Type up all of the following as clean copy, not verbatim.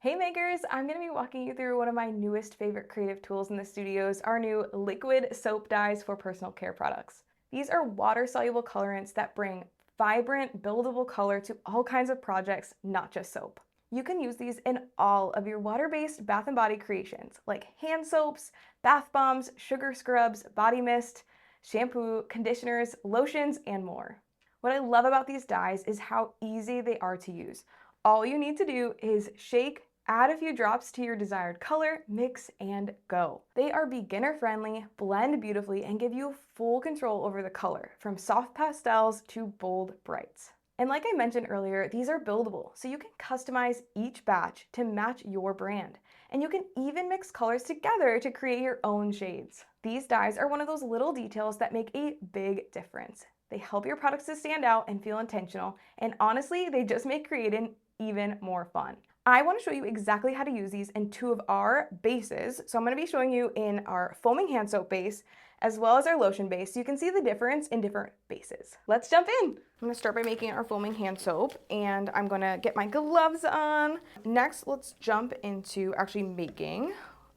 Hey makers, I'm going to be walking you through one of my newest favorite creative tools in the studios, our new liquid soap dyes for personal care products. These are water-soluble colorants that bring vibrant, buildable color to all kinds of projects, not just soap. You can use these in all of your water-based bath and body creations, like hand soaps, bath bombs, sugar scrubs, body mist, shampoo, conditioners, lotions, and more. What I love about these dyes is how easy they are to use. All you need to do is shake, add a few drops to your desired color, mix, and go. They are beginner friendly, blend beautifully, and give you full control over the color, from soft pastels to bold brights. And like I mentioned earlier, these are buildable, so you can customize each batch to match your brand. And you can even mix colors together to create your own shades. These dyes are one of those little details that make a big difference. They help your products to stand out and feel intentional, and honestly, they just make creating even more fun. I want to show you exactly how to use these in two of our bases. So I'm going to be showing you in our foaming hand soap base as well as our lotion base, so you can see the difference in different bases. Let's jump in. I'm going to start by making our foaming hand soap, and I'm going to get my gloves on. Next, let's jump into actually making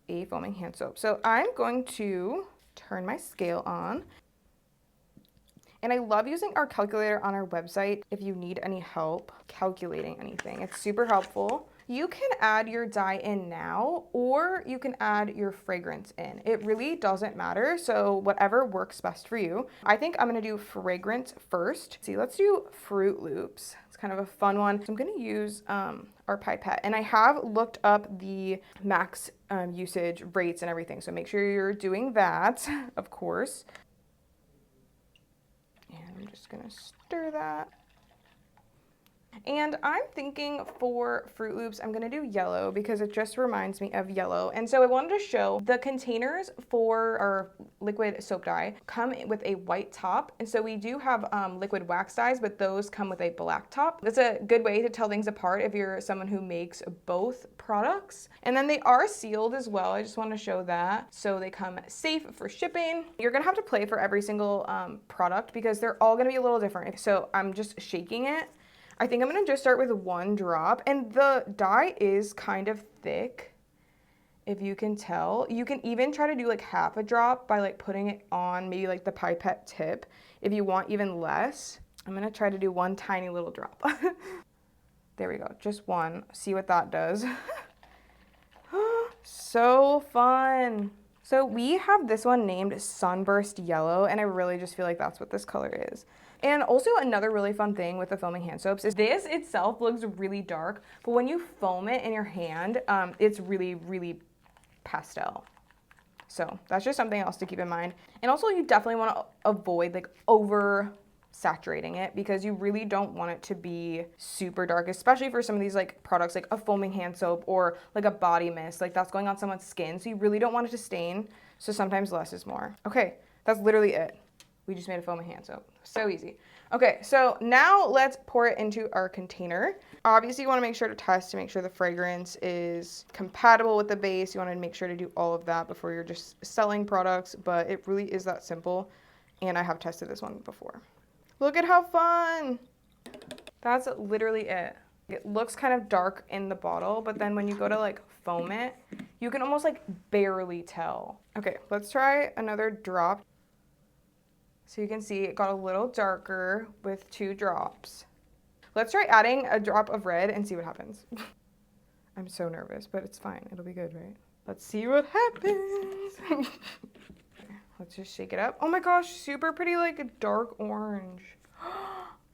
a foaming hand soap. So I'm going to turn my scale on. And I love using our calculator on our website if you need any help calculating anything. It's super helpful. You can add your dye in now, or you can add your fragrance in. It really doesn't matter, so whatever works best for you. I think I'm gonna do fragrance first. See, let's do Fruit Loops. It's kind of a fun one. So I'm gonna use our pipette, and I have looked up the max usage rates and everything, so make sure you're doing that, of course. And I'm just gonna stir that. And I'm thinking for Fruit Loops, I'm gonna do yellow because it just reminds me of yellow. And so I wanted to show the containers for our liquid soap dye come with a white top. And so we do have liquid wax dyes, but those come with a black top. That's a good way to tell things apart if you're someone who makes both products. And then they are sealed as well. I just want to show that. So they come safe for shipping. You're gonna have to play for every single product because they're all gonna be a little different. So I'm just shaking it. I think I'm gonna just start with one drop, and the dye is kind of thick, if you can tell. You can even try to do like half a drop by like putting it on maybe like the pipette tip if you want even less. I'm gonna try to do one tiny little drop. There we go, just one. See what that does. So fun. So we have this one named Sunburst Yellow, and I really just feel like that's what this color is. And also another really fun thing with the foaming hand soaps is this itself looks really dark, but when you foam it in your hand, it's really, really pastel. So that's just something else to keep in mind. And also you definitely want to avoid like over saturating it because you really don't want it to be super dark, especially for some of these like products like a foaming hand soap or like a body mist, like that's going on someone's skin. So you really don't want it to stain. So sometimes less is more. Okay, that's literally it. We just made a foaming hand soap. So easy. Okay, so now let's pour it into our container. Obviously you want to make sure to test to make sure the fragrance is compatible with the base. You want to make sure to do all of that before you're just selling products, but it really is that simple. And I have tested this one before. Look at how fun. That's literally it. It looks kind of dark in the bottle, but then when you go to like foam it, you can almost like barely tell. Okay, let's try another drop. So you can see it got a little darker with 2 drops. Let's try adding a drop of red and see what happens. I'm so nervous, but it's fine. It'll be good, right? Let's see what happens. Let's just shake it up. Oh my gosh, super pretty, like a dark orange.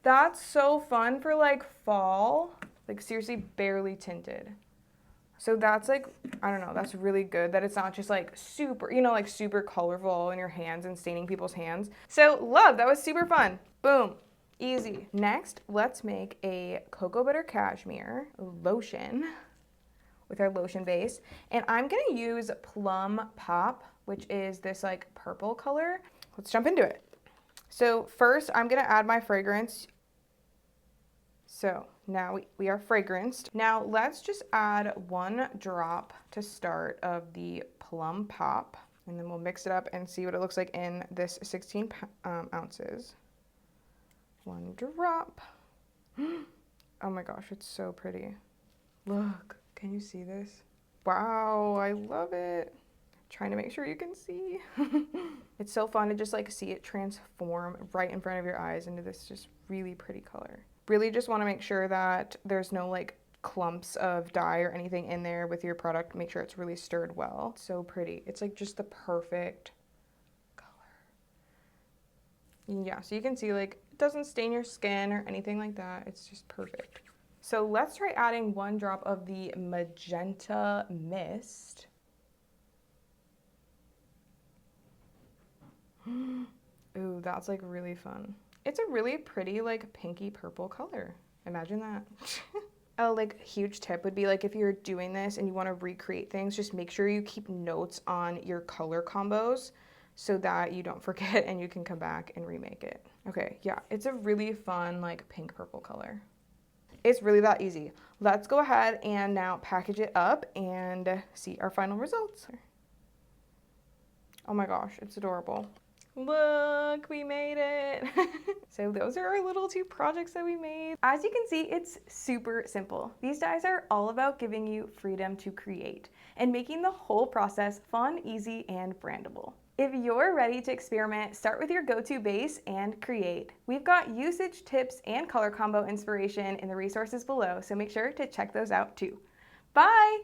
That's so fun for like fall. Like seriously, barely tinted. So that's like, I don't know, that's really good that it's not just like super, you know, like super colorful in your hands and staining people's hands. So love, that was super fun. Boom, easy. Next, let's make a cocoa butter cashmere lotion with our lotion base. And I'm gonna use Plum Pop, which is this like purple color. Let's jump into it. So first I'm gonna add my fragrance. So now we are fragranced. Now let's just add 1 drop to start of the Plum Pop, and then we'll mix it up and see what it looks like in this 16 ounces. 1 drop. Oh my gosh, it's so pretty. Look. Can you see this? Wow, I love it. Trying to make sure you can see. It's so fun to just like see it transform right in front of your eyes into this just really pretty color. Really just want to make sure that there's no like clumps of dye or anything in there with your product. Make sure it's really stirred well. So pretty. It's like just the perfect color. Yeah, so you can see like it doesn't stain your skin or anything like that. It's just perfect. So let's try adding 1 drop of the magenta mist. Ooh, that's like really fun. It's a really pretty like pinky purple color. Imagine that. A like huge tip would be like if you're doing this and you want to recreate things, just make sure you keep notes on your color combos so that you don't forget and you can come back and remake it. Okay, yeah, it's a really fun like pink purple color. It's really that easy. Let's go ahead and now package it up and see our final results. Oh my gosh, it's adorable. Look, we made it. So those are our little 2 projects that we made. As you can see, it's super simple. These dyes are all about giving you freedom to create and making the whole process fun, easy, and brandable. If you're ready to experiment, start with your go-to base and create. We've got usage tips and color combo inspiration in the resources below, so make sure to check those out too. Bye!